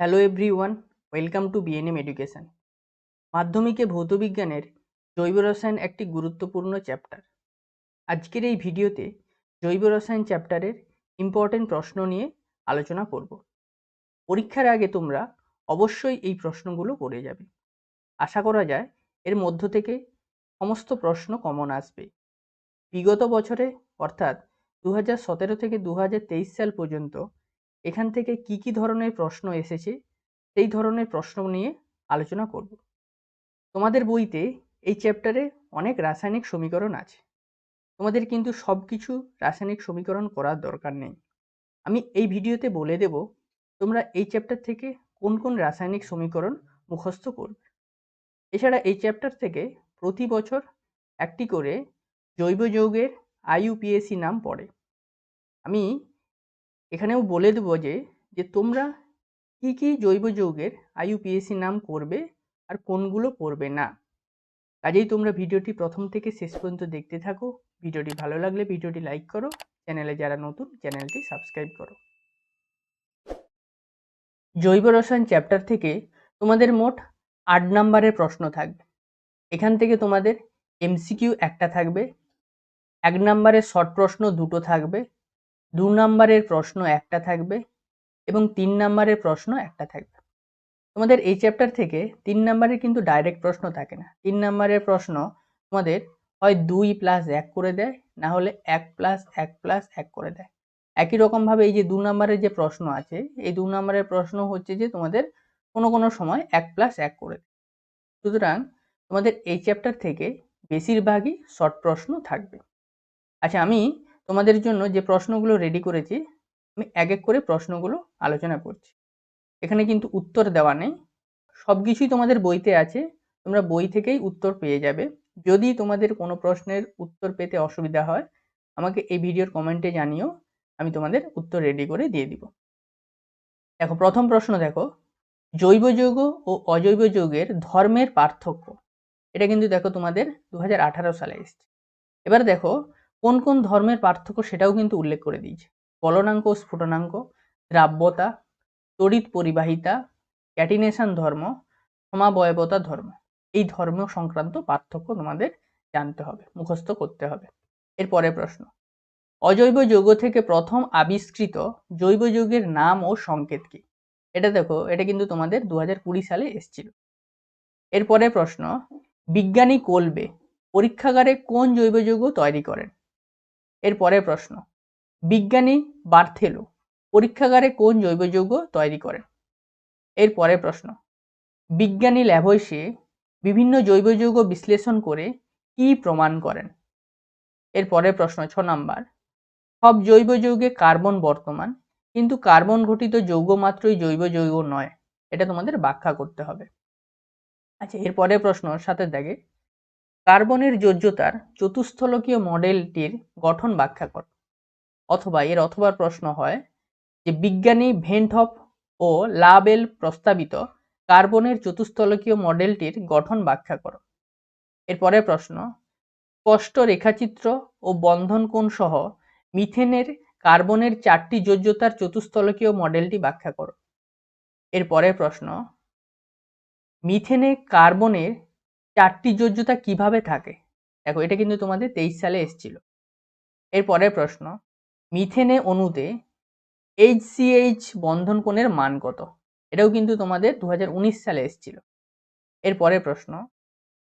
Hello everyone, welcome to BNM education. মাধ্যমিকে ভৌতবিজ্ঞানের জৈব রসায়ন একটি গুরুত্বপূর্ণ চ্যাপ্টার। আজকের এই ভিডিওতে জৈব রসায়ন চ্যাপ্টারের ইম্পর্টেন্ট প্রশ্ন নিয়ে আলোচনা করব। পরীক্ষার আগে তোমরা অবশ্যই এই প্রশ্নগুলো করে যাবে। আশা করা যায় এর মধ্য থেকে সমস্ত প্রশ্ন কমন আসবে। বিগত বছরে অর্থাৎ 2017 থেকে 2023 সাল পর্যন্ত এখান থেকে কি ধরনের প্রশ্ন এসেছে সেই ধরনের প্রশ্ন নিয়ে আলোচনা করব। তোমাদের বইতে এই চ্যাপ্টারে অনেক রাসায়নিক সমীকরণ আছে। তোমাদের কিন্তু সব কিছু রাসায়নিক সমীকরণ করার দরকার নেই। আমি এই ভিডিওতে বলে দেব তোমরা এই চ্যাপ্টার থেকে কোন কোন রাসায়নিক সমীকরণ মুখস্থ করবে। এছাড়া এই চ্যাপ্টার থেকে প্রতি বছর একটি করে জৈব যৌগের আইইউপিএসি নাম পড়ে। আমি এখানেও বলে দেব যে তোমরা কি জৈব যৌগের আইইউপিএসি নাম করবে আর কোনগুলো করবে না। কাজেই তোমরা ভিডিওটি প্রথম থেকে শেষ পর্যন্ত দেখতে থাকো। ভিডিওটি ভালো লাগলে ভিডিওটি লাইক করো, চ্যানেলে যারা নতুন চ্যানেলটি সাবস্ক্রাইব করো। জৈব রসায়ন চ্যাপ্টার থেকে তোমাদের মোট 8 নম্বরের প্রশ্ন থাকবে। এখান থেকে তোমাদের এমসিকিউ একটা থাকবে, 1 নম্বরের শর্ট প্রশ্ন দুটো থাকবে, 2 নম্বরের প্রশ্ন একটা থাকবে এবং 3 নম্বরের প্রশ্ন একটা থাকবে। তোমাদের এই চ্যাপ্টার থেকে 3 নম্বরের কিন্তু ডাইরেক্ট প্রশ্ন থাকে না। 3 নম্বরের প্রশ্ন তোমাদের হয় 2 + 1 করে দেয়, না হলে 1 + 1 + 1 করে দেয়। একই রকমভাবে এই যে 2 নম্বরের যে প্রশ্ন আছে, এই 2 নম্বরের প্রশ্ন হচ্ছে যে তোমাদের কোনো সময় 1 + 1 করে দেয়। সুতরাং তোমাদের এই চ্যাপ্টার থেকে বেশিরভাগই শর্ট প্রশ্ন থাকবে। আচ্ছা, আমি তোমাদের জন্য যে প্রশ্নগুলো রেডি করেছি, আমি এক এক করে প্রশ্নগুলো আলোচনা করছি। এখানে কিন্তু উত্তর দেওয়া নেই, সব কিছুই তোমাদের বইতে আছে, তোমরা বই থেকেই উত্তর পেয়ে যাবে। যদি তোমাদের কোনো প্রশ্নের উত্তর পেতে অসুবিধা হয় আমাকে এই ভিডিওর কমেন্টে জানিও, আমি তোমাদের উত্তর রেডি করে দিয়ে দিব। দেখো, প্রথম প্রশ্ন দেখো, জৈব যৌগ ও অজৈব যৌগের ধর্মের পার্থক্য। এটা কিন্তু দেখো তোমাদের 2018 সালে এসেছে। এবার দেখো কোন কোন ধর্মের পার্থক্য সেটাও কিন্তু উল্লেখ করে দিয়েছে। গলনাঙ্ক ও স্ফুটনাঙ্ক, দ্রাব্যতা, তড়িৎ পরিবাহিতা, ক্যাটিনেশন ধর্ম, সমাবয়বতা ধর্ম। এই ধর্ম সংক্রান্ত পার্থক্য তোমাদের জানতে হবে, মুখস্থ করতে হবে। এরপরে প্রশ্ন, অজৈব যৌগ থেকে প্রথম আবিষ্কৃত জৈব যৌগের নাম ও সংকেত কি? এটা দেখো, এটা কিন্তু তোমাদের 2020 সালে এসেছিল। এরপরে প্রশ্ন, বিজ্ঞানী কোলবে পরীক্ষাগারে কোন জৈব যৌগ তৈরি করেন? এরপরে প্রশ্ন, বিজ্ঞানী বার্থেলো পরীক্ষাগারে কোন জৈব যৌগ তৈরি করেন? এরপরে প্রশ্ন, বিজ্ঞানী ল্যাভোইসে বিভিন্ন জৈব যৌগ বিশ্লেষণ করে কি প্রমাণ করেন? এরপরে প্রশ্ন 6 নাম্বার, সব জৈব যৌগে কার্বন বর্তমান, কিন্তু কার্বন ঘটিত যৌগ মাত্রই জৈব যৌগ নয়। এটা তোমাদের ব্যাখ্যা করতে হবে। আচ্ছা, এরপরে প্রশ্ন 7 দাগে, কার্বনের যোজ্যতার চতুস্থলকীয় মডেলটির গঠন ব্যাখ্যা কর। অথবা প্রশ্ন হয় যে বিজ্ঞানী ভেন্টহফ ও লাবেল প্রস্তাবিত কার্বনের চতুস্থলকীয় মডেলটির গঠন ব্যাখ্যা করো। এরপরে প্রশ্ন, স্পষ্ট রেখাচিত্র ও বন্ধন কোণ সহ মিথেনের কার্বনের 4টি যোজ্যতার চতুস্থলকীয় মডেলটি ব্যাখ্যা করো। এরপরে প্রশ্ন, মিথেনে কার্বনের 4টি যোজ্যতা কিভাবে থাকে? দেখো, এটা কিন্তু তোমাদের 23 সালে এসেছিল। এরপরে প্রশ্ন, মিথেনে অণুতে HCH বন্ধন কোণের মান কত? এটাও কিন্তু তোমাদের 2019 সালে এসেছিল। এরপরে প্রশ্ন,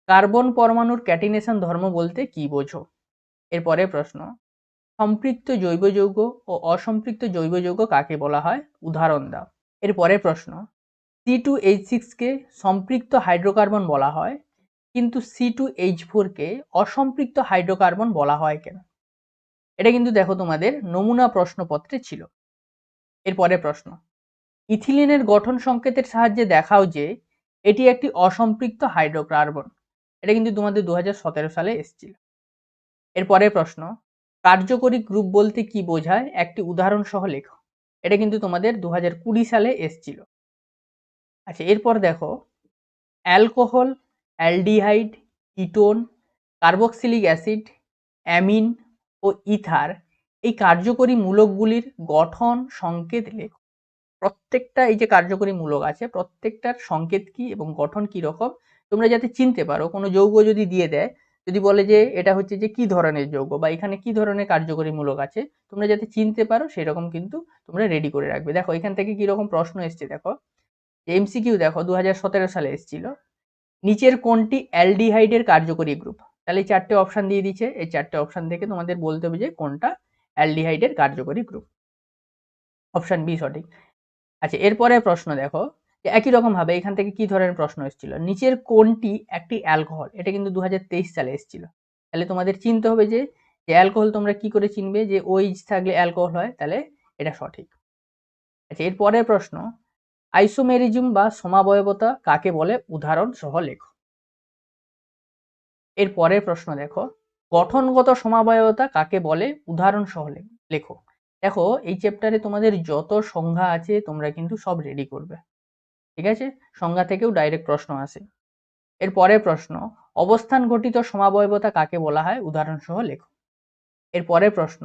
কার্বন পরমাণুর ক্যাটিনেশন ধর্ম বলতে কি বোঝো? এরপরে প্রশ্ন, সম্পৃক্ত জৈব যৌগ ও অসম্পৃক্ত জৈব যৌগ কাকে বলা হয়? উদাহরণ দাও। এরপরে প্রশ্ন, C2H6 কে সম্পৃক্ত হাইড্রোকার্বন বলা হয়, কিন্তু C2H4 কে অসম্পৃক্ত হাইড্রোকার্বন বলা হয় কেন? এটা কিন্তু দেখো তোমাদের নমুনা প্রশ্নপত্রে ছিল। এরপরে প্রশ্ন, ইথিলিনের গঠন সংকেতের সাহায্যে দেখাও যে এটি একটি অসম্পৃক্ত হাইড্রোকার্বন। এটা কিন্তু তোমাদের 2017 সালে এসেছিল। এরপরে প্রশ্ন, কার্যকরী গ্রুপ বলতে কি বোঝায়? একটি উদাহরণ সহ লেখো। এটা কিন্তু তোমাদের 2020 সালে এসেছিল। আচ্ছা, এরপর দেখো, alcohol, aldehyde, ketone, carboxylic acid, amine ও ইথার এই কার্যকরী মূলকগুলির গঠন সংকেত লেখো। প্রত্যেকটা এই যে কার্যকরী মূলক আছে প্রত্যেকটার সংকেত কি এবং গঠন কি রকম তোমরা যাতে চিনতে পারো। কোনো যৌগ যদি দিয়ে দেয়, যদি বলে যে এটা হচ্ছে যে কি ধরনের যৌগ বা এখানে কি ধরনের কার্যকরী মূলক আছে, তোমরা যাতে চিনতে পারো সেরকম কিন্তু তোমরা রেডি করে রাখবে। দেখো এখান থেকে কি রকম প্রশ্ন এসছে, দেখো এমসিকিউ দেখো 2017 সালে এসেছিল, নিচের কোনটি অ্যালডিহাইডের কার্যকরী গ্রুপ। তাহলে এই চারটে অপশন দিয়ে দিচ্ছে, এই চারটে অপশন থেকে তোমাদের বলতে হবে যে কোনটা অ্যালডিহাইডের কার্যকরী গ্রুপ। অপশন বি সঠিক। আচ্ছা, এরপরে প্রশ্ন দেখো যে একই রকম ভাবে এখান থেকে কি ধরনের প্রশ্ন এসেছিল, নিচের কোনটি একটি অ্যালকোহল। এটা কিন্তু 2023 সালে এসেছিল। তাহলে তোমাদের চিনতে হবে যে অ্যালকোহল তোমরা কি করে চিনবে যে ওইচ থাকলে অ্যালকোহল হয়, তাহলে এটা সঠিক। আচ্ছা, এরপরের প্রশ্ন, আইসোমেরিজম বা সমাবয়বতা কাকে বলে, উদাহরণ সহ লেখো। এর পরের প্রশ্ন দেখো, গঠনগত সমাবয়বতা কাকে বলে, উদাহরণ সহ লেখো। দেখো এই চ্যাপ্টারে তোমাদের যত সংজ্ঞা আছে তোমরা কিন্তু সব রেডি করবে, ঠিক আছে? সংজ্ঞা থেকেও ডাইরেক্ট প্রশ্ন আসে। এর পরের প্রশ্ন, অবস্থান ঘটিত সমাবয়বতা কাকে বলা হয়, উদাহরণ সহ লেখো। এর পরের প্রশ্ন,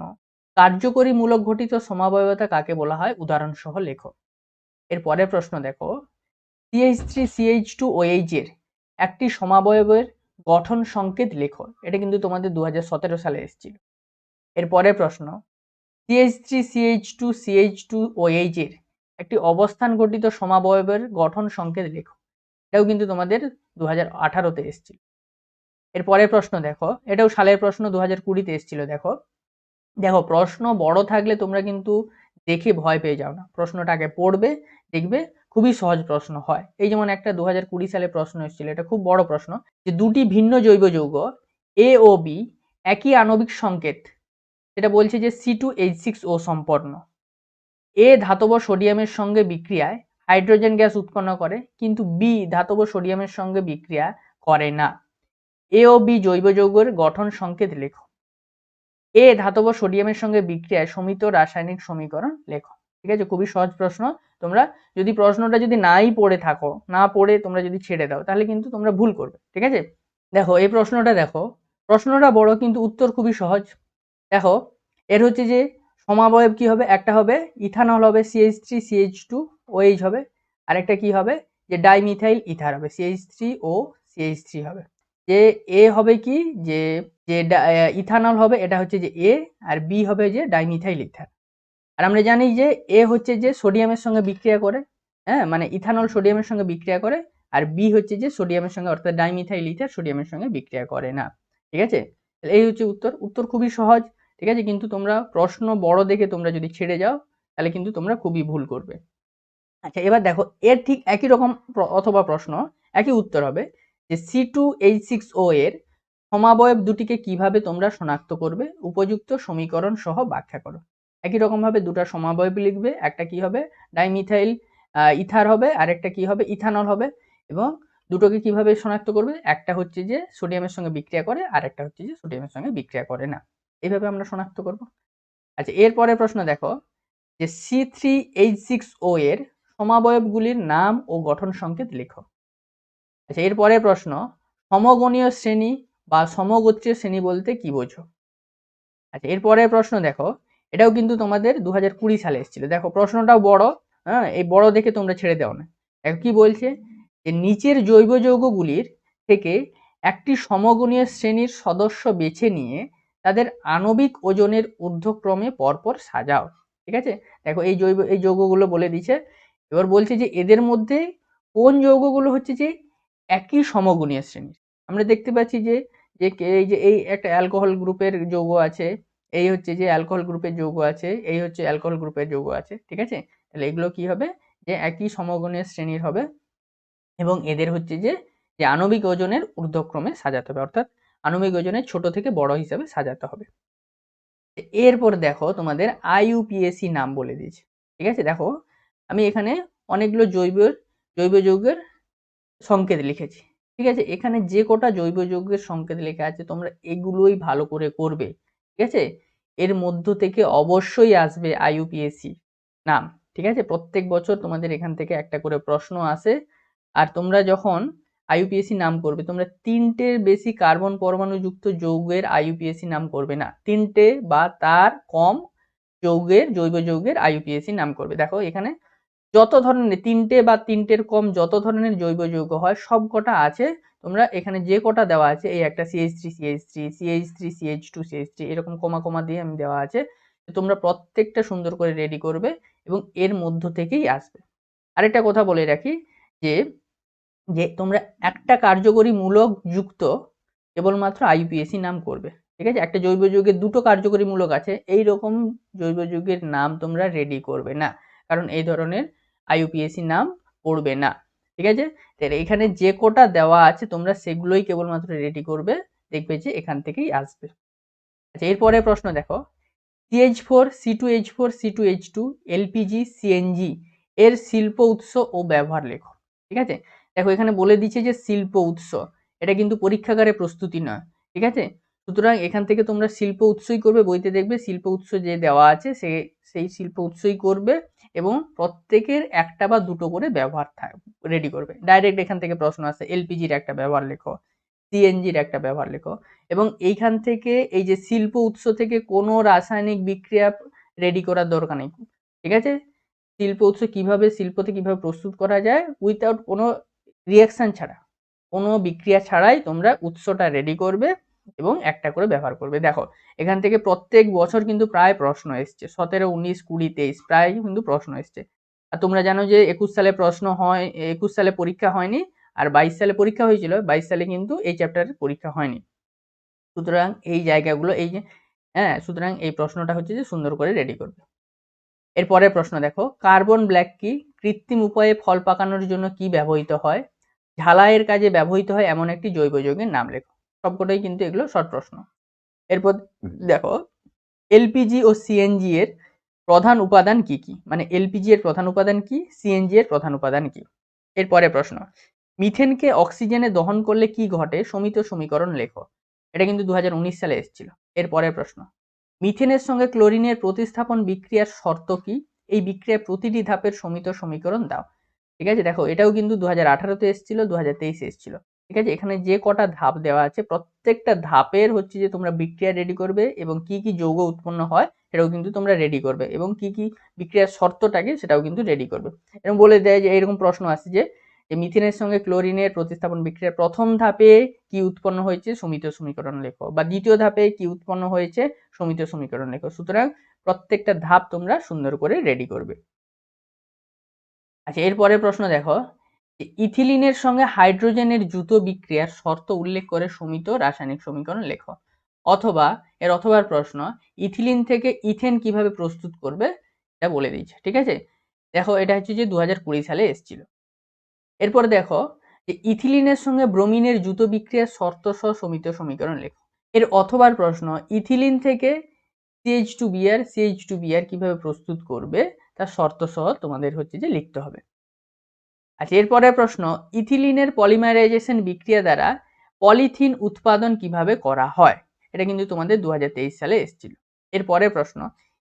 কার্যকরী মূলক ঘটিত সমাবয়বতা কাকে বলা হয়, উদাহরণ সহ লেখো। এর পরের প্রশ্ন দেখো, CH3CH2OH এর একটি সমাবয়বের গঠন সংকেত লেখো। এটা কিন্তু তোমাদের 2017 সালে এসেছিল। এর পরের প্রশ্ন, CH3CH2CH2OH এর একটি অবস্থান ঘটিত সমাবয়বের গঠন সংকেত লেখো। এটাও কিন্তু তোমাদের 2018-তে এসেছিল। এর পরের প্রশ্ন দেখো, এটাও সালের প্রশ্ন, 2020-তে এসেছিল। দেখো দেখো প্রশ্ন বড় থাকলে তোমরা কিন্তু দেখে ভয় পেয়ে যাও না, প্রশ্নটা আগে পড়বে, দেখবে খুবই সহজ প্রশ্ন হয়। এই যেমন একটা 2020 সালে প্রশ্ন এসেছিল, এটা খুব বড় প্রশ্ন, যে দুটি ভিন্ন জৈব যৌগ এ ও বি একই আণবিক সংকেত, সেটা বলছে যে C2H6O সম্পন্ন। এ ধাতব সোডিয়ামের সঙ্গে বিক্রিয়ায় হাইড্রোজেন গ্যাস উৎপন্ন করে, কিন্তু বি ধাতব সোডিয়ামের সঙ্গে বিক্রিয়া করে না। এ ও বি জৈব যৌগের গঠন সংকেত লেখো। এ ধাতব সোডিয়ামের সঙ্গে বিক্রিয়ায় শমিত রাসায়নিক সমীকরণ লেখো। ঠিক আছে, খুবই সহজ প্রশ্ন। তোমরা যদি প্রশ্নটা যদি নাই পড়ে থাকো, না পড়ে তোমরা যদি ছেড়ে দাও, তাহলে কিন্তু তোমরা ভুল করবে। ঠিক আছে, দেখো এই প্রশ্নটা, দেখো প্রশ্নটা বড় কিন্তু উত্তর খুবই সহজ। দেখো এর হচ্ছে যে সমাবয়ব কি হবে, একটা হবে ইথানল হবে CH3CH2OH হবে, আর একটা কি হবে যে ডাইমিথাইল ইথার হবে CH3OCH3 হবে। যে এ হবে কি যে যে ইথানল হবে, এটা হচ্ছে যে এ, আর বি হবে যে ডাইমিথাইল ইথার। আর আমরা জানি যে এ হচ্ছে যে সোডিয়ামের সঙ্গে বিক্রিয়া করে, হ্যাঁ মানে ইথানল সোডিয়ামের সঙ্গে বিক্রিয়া করে, আর বি হচ্ছে যে সোডিয়ামের সঙ্গে অর্থাৎ ডাইমিথাইল ইথার সোডিয়ামের সঙ্গে বিক্রিয়া করে না। ঠিক আছে, এই হচ্ছে উত্তর। উত্তর খুবই সহজ, ঠিক আছে, কিন্তু তোমরা প্রশ্ন বড় দেখে তোমরা যদি ছেড়ে যাও তাহলে কিন্তু তোমরা খুবই ভুল করবে। আচ্ছা, এবার দেখো এর ঠিক একই রকম অথবা প্রশ্ন একই উত্তর হবে যে C2H6O এর সমাবয়ব দুটিকে কিভাবে তোমরা শনাক্ত করবে, উপযুক্ত সমীকরণ সহ ব্যাখ্যা করো। একই রকম ভাবে দুটো সমাবয়ব লিখবে, একটা কি হবে ডাইমিথাইল ইথার হবে, আর একটা কি হবে ইথানল হবে, এবং দুটোকে কিভাবে শনাক্ত করবে, একটা হচ্ছে যে সোডিয়ামের সঙ্গে বিক্রিয়া করে, আর একটা হচ্ছে যে সোডিয়ামের সঙ্গে বিক্রিয়া করে না। এইভাবে আমরা শনাক্ত করব। আচ্ছা, এরপরে প্রশ্ন দেখো যে C3H6O এর সমাবয়বগুলির নাম ও গঠন সংকেত লেখো। আচ্ছা, এরপরে প্রশ্ন, সমগণীয় শ্রেণী বা সমগোত্রীয় শ্রেণী বলতে কি বোঝো। আচ্ছা, এরপরের প্রশ্ন দেখো, এটাও কিন্তু তোমাদের 2020 সালে এসেছিল। দেখো প্রশ্নটাও বড়, হ্যাঁ এই বড় দেখে তোমরা ছেড়ে দাও না। দেখো কি বলছে যে নিচের জৈব যৌগগুলির থেকে একটি সমগণীয় শ্রেণীর সদস্য বেছে নিয়ে তাদের আণবিক ওজনের ঊর্ধ্বক্রমে পরপর সাজাও। ঠিক আছে, দেখো এই যৌগগুলো বলে দিছে। এবার বলছে যে এদের মধ্যে কোন যৌগগুলো হচ্ছে যে একই সমগণীয় শ্রেণীর। আমরা দেখতে পাচ্ছি যে এই যে এই একটা অ্যালকোহল গ্রুপের যৌগ আছে, এই হচ্ছে যে অ্যালকোহল গ্রুপের যৌগ আছে, এই হচ্ছে অ্যালকোহল গ্রুপের যৌগ আছে। ঠিক আছে, তাহলে এগুলো কি হবে যে একই সমগণীয় শ্রেণীর হবে, এবং এদের হচ্ছে যে আণবিক ওজনের ঊর্ধ্বক্রমে সাজাতে হবে, অর্থাৎ আণবিক ওজনের ছোট থেকে বড় হিসাবে সাজাতে হবে। এরপর দেখো তোমাদের IUPAC নাম বলে দিয়েছে। ঠিক আছে, দেখো আমি এখানে অনেকগুলো জৈব যৌগের সংকেত লিখেছি। ঠিক আছে, এখানে যে কটা জৈব যৌগের সংকেত লেখা আছে তোমরা এগুলোই ভালো করে করবে। ঠিক আছে, এর মধ্য থেকে অবশ্যই আসবে IUPAC নাম। ঠিক আছে, প্রত্যেক বছর তোমাদের এখান থেকে একটা করে প্রশ্ন আসে, আর তোমরা যখন IUPAC নাম করবে তোমরা 3টের বেশি কার্বন পরমাণু যুক্ত যৌগের IUPAC নাম করবে না, 3টে বা তার কম জৈব যৌগের IUPAC নাম করবে। দেখো এখানে যত ধরনের 3টে বা 3টের কম যত ধরনের জৈব যৌগ হয় সব কটা আছে, তোমরা এখানে যে কটা দেওয়া আছে, এই একটা CH3 CH3 CH3 CH2 CH3 এরকম কমা কমা দিয়ে আমি দেওয়া আছে, তোমরা প্রত্যেকটা সুন্দর করে রেডি করবে এবং এর মধ্য থেকেই আসবে। আরেকটা কথা বলে রাখি যে যে তোমরা একটা কার্যকরী মূলক যুক্ত কেবলমাত্র IUPAC নাম করবে, ঠিক আছে? একটা জৈব যৌগের দুটো কার্যকরী মূলক আছে, এই রকম জৈব যৌগের নাম তোমরা রেডি করবে না, কারণ এই ধরনের IUPAC নাম পড়বে না, ঠিক আছে? তাহলে এখানে যে কোটা দেওয়া আছে তোমরা সেগুলোই কেবলমাত্র রেডি করবে, দেখবে যে এখান থেকেই আসবে। আচ্ছা, এরপরে প্রশ্ন দেখো, CH4 C2H4 C2H2 LPG CNG এর শিল্প উৎস ও ব্যবহার লেখো, ঠিক আছে? দেখো এখানে বলে দিচ্ছে যে শিল্প উৎস, এটা কিন্তু পরীক্ষাগারে প্রস্তুতি নয়, ঠিক আছে? সুতরাং এখান থেকে তোমরা শিল্প উৎসই করবে, বইতে দেখবে শিল্প উৎস যে দেওয়া আছে সেই শিল্প উৎসই করবে এবং প্রত্যেকের একটা বা দুটো করে ব্যবহার রেডি করবে। ডাইরেক্ট এখান থেকে প্রশ্ন আসে, এলপিজির একটা ব্যবহার লেখো, সিএনজির একটা ব্যবহার লেখো, এবং এইখান থেকে এই যে শিল্প উৎস থেকে কোনো রাসায়নিক বিক্রিয়া রেডি করার দরকার নেই, ঠিক আছে? শিল্প উৎস শিল্পতে কিভাবে প্রস্তুত করা যায় উইথাউট কোনো রিয়াকশন ছাড়া, কোনো বিক্রিয়া ছাড়াই তোমরা উৎসটা রেডি করবে এবং একটা করে ব্যবহার করবে। দেখো এখান থেকে প্রত্যেক বছর কিন্তু প্রায় প্রশ্ন এসছে, 17, 19, 20, 23 প্রায় কিন্তু প্রশ্ন এসছে। আর তোমরা জানো যে 21 সালে প্রশ্ন হয়, 21 সালে পরীক্ষা হয়নি, আর 22 সালে পরীক্ষা হয়েছিল, 22 সালে কিন্তু এই চ্যাপ্টারের পরীক্ষা হয়নি। সুতরাং এই জায়গাগুলো এই যে সুতরাং এই প্রশ্নটা হচ্ছে যে সুন্দর করে রেডি করবে। এরপরের প্রশ্ন দেখো, কার্বন ব্ল্যাক কি? কৃত্রিম উপায়ে ফল পাকানোর জন্য কি ব্যবহৃত হয়? ঝালাইয়ের কাজে ব্যবহৃত হয় এমন একটি জৈব যৌগের নাম লেখো। সবকটাই কিন্তু এগুলো শর্ট প্রশ্ন। এরপর দেখো, এলপিজি ও সিএনজি এর প্রধান উপাদান কি কি? মানে এলপিজি এর প্রধান উপাদান কি, সিএনজি এর প্রধান উপাদান কি? এরপরে প্রশ্ন, মিথেনকে অক্সিজেনে দহন করলে কি ঘটে? সমিত সমীকরণ লেখো। এটা কিন্তু 2019 সালে এসেছিল। এরপরের প্রশ্ন, মিথেনের সঙ্গে ক্লোরিনের প্রতিস্থাপন বিক্রিয়ার শর্ত কি? এই বিক্রিয়ার প্রতিটি ধাপের সমিত সমীকরণ দাও, ঠিক আছে? দেখো এটাও কিন্তু 2018-তে এসেছিল, 2023-এ এসেছিল, ঠিক আছে? এখানে যে কটা ধাপ দেওয়া আছে প্রত্যেকটা ধাপের হচ্ছে যে তোমরা বিক্রিয়া রেডি করবে এবং কি কি যৌগ উৎপন্ন হয় সেটাও কিন্তু তোমরা রেডি করবে এবং কি কি বিক্রিয়ার শর্তটাকে সেটাও কিন্তু রেডি করবে। এরকম বলে দেয় যে এরকম প্রশ্ন আছে যে মিথেনের সঙ্গে ক্লোরিনের প্রতিস্থাপন বিক্রিয়ার প্রথম ধাপে কি উৎপন্ন হয়েছে? সমিত সমীকরণ লেখো। বা দ্বিতীয় ধাপে কি উৎপন্ন হয়েছে? সমিত সমীকরণ লেখো। সুতরাং প্রত্যেকটা ধাপ তোমরা সুন্দর করে রেডি করবে। আচ্ছা, এরপরের প্রশ্ন দেখো, ইথিলিনের সঙ্গে হাইড্রোজেনের দ্রুত বিক্রিয়ার শর্ত উল্লেখ করে সমিত রাসায়নিক সমীকরণ লেখো। অথবা অথবার প্রশ্ন, ইথিলিন থেকে ইথেন কিভাবে প্রস্তুত করবে এটা বলে দিয়েছে, ঠিক আছে? দেখো এটা হচ্ছে যে 2020 সালে এসেছিল। এরপর দেখো যে ইথিলিনের সঙ্গে ব্রোমিনের দ্রুত বিক্রিয়ার শর্ত সহ সমিত সমীকরণ লেখো। এর অথবার প্রশ্ন, ইথিলিন থেকে CH2Br কিভাবে প্রস্তুত করবে তার শর্ত সহ তোমাদের হচ্ছে যে লিখতে হবে। আচ্ছা, এরপরের প্রশ্ন, ইথিলিনের পলিমারাইজেশন বিক্রিয়া দ্বারা পলিথিন উৎপাদন কিভাবে করা হয়? এটা কিন্তু তোমাদের 2023 সালে এসেছিল। এরপরের প্রশ্ন,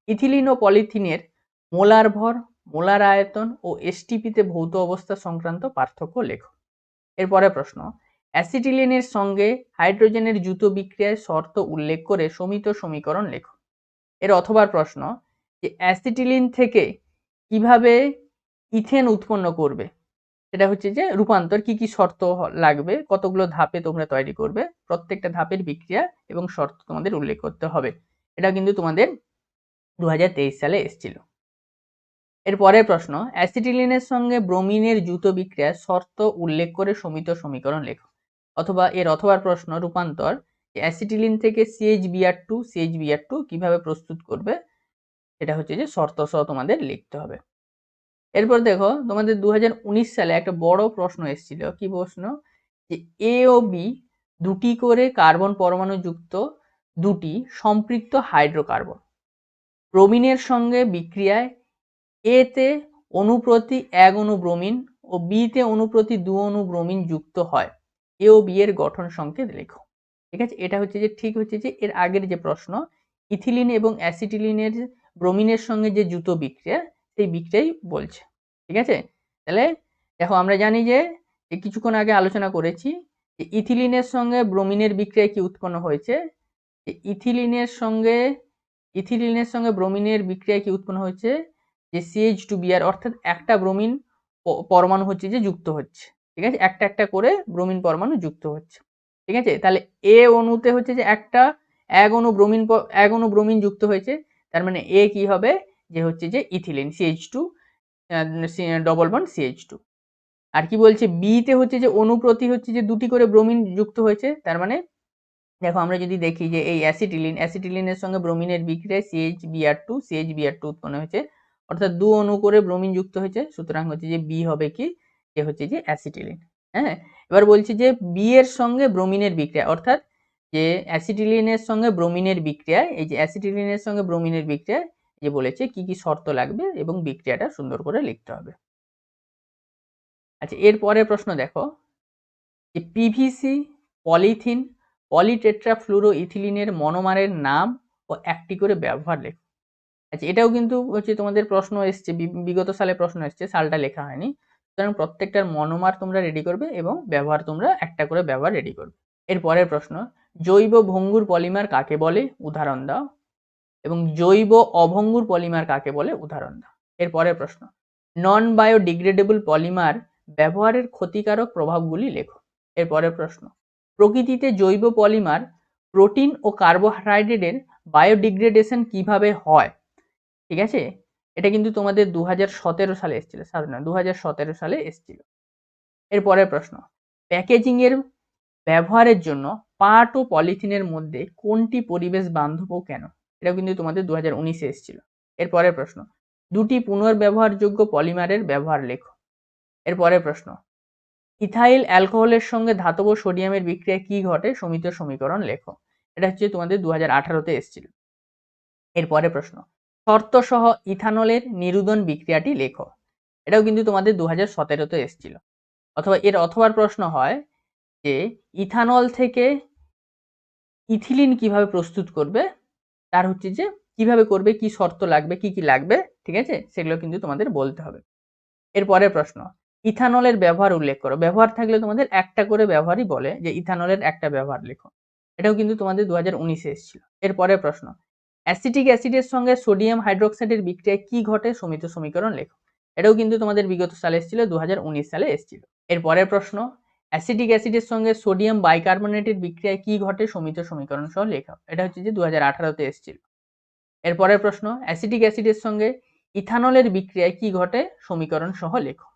ইথিলিন ও পলিথিনের মোলার ভর, মোলার আয়তন ও এসটিপিতে ভৌত অবস্থা সংক্রান্ত পার্থক্য লেখো। এরপরের প্রশ্ন, অ্যাসিটিলিনের সঙ্গে হাইড্রোজেনের দ্রুত বিক্রিয়ায় শর্ত উল্লেখ করে সমিত সমীকরণ লেখো। এর অথবা প্রশ্ন, যে অ্যাসিটিলিন থেকে কিভাবে ইথেন উৎপন্ন করবে, সেটা হচ্ছে যে রূপান্তর কি কি শর্ত লাগবে, কতগুলো ধাপে তোমরা তৈরি করবে, প্রত্যেকটা ধাপের বিক্রিয়া এবং শর্ত তোমাদের উল্লেখ করতে হবে। এটা কিন্তু তোমাদের 2023 সালে এসেছিল। এর পরের প্রশ্ন, অ্যাসিটিলিনের সঙ্গে ব্রোমিনের দ্রুত বিক্রিয়ার শর্ত উল্লেখ করে সমিত সমীকরণ লেখো। অথবা অথবার প্রশ্ন, রূপান্তর, অ্যাসিটিলিন থেকে CHBr2 কিভাবে প্রস্তুত করবে, এটা হচ্ছে যে শর্ত সহ তোমাদের লিখতে হবে। এরপর দেখো তোমাদের 2019 সালে একটা বড় প্রশ্ন এসেছিল। কি প্রশ্ন? যে এ ও বি দুটি করে কার্বন পরমাণু যুক্ত দুটি সম্পৃক্ত হাইড্রোকার্বন ব্রোমিনের সঙ্গে বিক্রিয়ায় এ তে অনুপ্রতি 1 অণু ব্রোমিন ও বি তে অনুপ্রতি 2 অণু ব্রোমিন যুক্ত হয়, এ ও বি এর গঠন সংকেত লেখো, ঠিক আছে? এটা হচ্ছে যে ঠিক হচ্ছে যে এর আগের যে প্রশ্ন, ইথিলিন এবং অ্যাসিটিলিনের ব্রোমিনের সঙ্গে যে দ্রুত বিক্রিয়া, সেই বিক্রিয়াই বলছে, ঠিক আছে? তাহলে দেখো আমরা জানি যে কিছুক্ষণ আগে আলোচনা করেছি যে ইথিলিনের সঙ্গে ব্রোমিনের বিক্রিয়া কি উৎপন্ন হয়েছে, ইথিলিনের সঙ্গে ব্রোমিনের বিক্রিয়া কি উৎপন্ন হয়েছে, যে CH2Br অর্থাৎ একটা ব্রোমিন পরমাণু হচ্ছে যে যুক্ত হচ্ছে, ঠিক আছে, একটা একটা করে ব্রোমিন পরমাণু যুক্ত হচ্ছে, ঠিক আছে। তাহলে এ অণুতে হচ্ছে যে এক অণু ব্রোমিন যুক্ত হয়েছে, তার মানে এ কি হবে, যে হচ্ছে যে ethylene CH2 double bond CH2। আর কি বলছে, বি তে হচ্ছে যে অনুপ্রতি হচ্ছে যে দুটি করে ব্রোমিন যুক্ত হয়েছে, তার মানে দেখো আমরা যদি দেখি যে এই অ্যাসিটিলিনের সঙ্গে ব্রোমিনের বিক্রিয়ায় CHBr2 উৎপন্ন হয়েছে, অর্থাৎ দু অণু করে ব্রোমিন যুক্ত হয়েছে, সুতরাং হচ্ছে যে বি হবে কি, যে হচ্ছে যে অ্যাসিটিলিন। হ্যাঁ, এবার বলছি যে বি এর সঙ্গে ব্রোমিনের বিক্রিয়া, অর্থাৎ যে অ্যাসিটিলিনের সঙ্গে ব্রোমিনের বিক্রিয়ায়, এই যে অ্যাসিটিলিনের সঙ্গে ব্রোমিনের বিক্রিয়ায় যে বলেছে কি কি শর্ত লাগবে এবং বিক্রিয়াটা সুন্দর করে লিখতে হবে। আচ্ছা, এরপরে প্রশ্ন দেখো যে পিভিসি, পলিথিন, পলিটেট্রাফ্লুরোইথিলিনের মনোমারের নাম ও একটি করে ব্যবহার লেখো। আচ্ছা, এটাও কিন্তু হচ্ছে তোমাদের প্রশ্ন এসছে, বিগত সালে প্রশ্ন এসছে, সালটা লেখা হয়নি, সুতরাং প্রত্যেকটার মনোমার তোমরা রেডি করবে এবং ব্যবহার তোমরা একটা করে ব্যবহার রেডি করবে। এর পরের প্রশ্ন, জৈব ভঙ্গুর পলিমার কাকে বলে, উদাহরণ দাও, এবং জৈব অভঙ্গুর পলিমার কাকে বলে, উদাহরণ দাও। এর পরের প্রশ্ন, নন বায়োডিগ্রেডেবল পলিমার ব্যবহারের ক্ষতিকারক প্রভাবগুলি লেখো। এর পরের প্রশ্ন, প্রকৃতিতে জৈব পলিমার প্রোটিন ও কার্বোহাইড্রেটের বায়োডিগ্রেডেশন কিভাবে হয়, ঠিক আছে, এটা কিন্তু তোমাদের 2017 সালে এসেছিল, 2017 সালে এসেছিল। এর পরের প্রশ্ন, প্যাকেজিং এর ব্যবহারের জন্য পাট ও পলিথিনের মধ্যে কোনটি পরিবেশ বান্ধব ও কেন, এটাও কিন্তু তোমাদের 2019-এ এসেছিল। এর পরের প্রশ্ন, দুটি পুনর্ব্যবহারযোগ্য পলিমারের ব্যবহার লেখো। এর পরের প্রশ্ন, ইথাইল অ্যালকোহলের সঙ্গে ধাতব সোডিয়ামের বিক্রিয়ায় কি ঘটে, সমিত সমীকরণ লেখো। এটা হচ্ছে তোমাদের 2018-তে এসেছিল। এর পরের প্রশ্ন, শর্ত সহ ইথানলের নিরুদন বিক্রিয়াটি লেখো। এটাও কিন্তু তোমাদের 2017-তে এসেছিল। অথবা প্রশ্ন হয় যে ইথানল থেকে ইথিলিন কিভাবে প্রস্তুত করবে, তার হচ্ছে যে কিভাবে করবে, কি শর্ত লাগবে, কি কি লাগবে, ঠিক আছে, সেগুলো কিন্তু তোমাদের বলতে হবে। এর পরের প্রশ্ন, ইথানলের ব্যবহার উল্লেখ করো। ব্যবহার থাকলে তোমাদের একটা করে ব্যবহারই বলে, যে ইথানলের একটা ব্যবহার লেখো। এটাও কিন্তু তোমাদের 2019-এ এসেছিল। এর পরের প্রশ্ন, অ্যাসিটিক অ্যাসিডের সঙ্গে সোডিয়াম হাইড্রোক্সাইডের বিক্রিয়ায় কি ঘটে, সমিত সমীকরণ লেখো। এটাও কিন্তু তোমাদের বিগত সালে এসেছিল, 2019 সালে এসেছিল। এর পরের প্রশ্ন, অ্যাসিটিক অ্যাসিডের সঙ্গে সোডিয়াম বাইকার্বনেটের বিক্রিয়ায় কি ঘটে, সমিত সমীকরণ সহ লেখো। এটা হচ্ছে যে 2018-তে এসেছিল। এর পরের প্রশ্ন, অ্যাসিটিক অ্যাসিডের সঙ্গে ইথানলের বিক্রিয়ায় কি ঘটে, সমীকরণ সহ লেখো।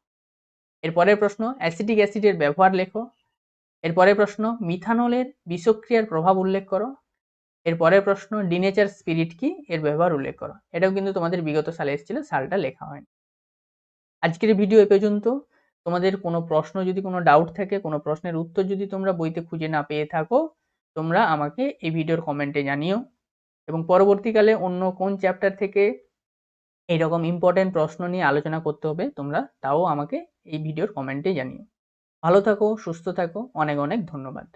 এর পরের প্রশ্ন, অ্যাসিটিক অ্যাসিডের ব্যবহার লেখো। এর পরের প্রশ্ন, মিথানলের বিষক্রিয়ার প্রভাব উল্লেখ করো। এর পরের প্রশ্ন, ডিনেচার স্পিরিট কি, এর ব্যবহার উল্লেখ করো। এটাও কিন্তু তোমাদের বিগত সালে এসেছিল, সালটা লেখা হয়নি। আজকের ভিডিও এ পর্যন্ত। তোমাদের কোনো প্রশ্ন, যদি কোনো ডাউট থাকে, কোনো প্রশ্নের উত্তর যদি তোমরা বইতে খুঁজে না পেয়ে থাকো, তোমরা আমাকে এই ভিডিওর কমেন্টে জানিও, এবং পরবর্তীকালে অন্য কোন চ্যাপ্টার থেকে এইরকম ইম্পর্টেন্ট প্রশ্ন নিয়ে আলোচনা করতে হবে তোমরা তাও আমাকে এই ভিডিওর কমেন্টে জানিও। ভালো থাকো, সুস্থ থাকো, অনেক অনেক ধন্যবাদ।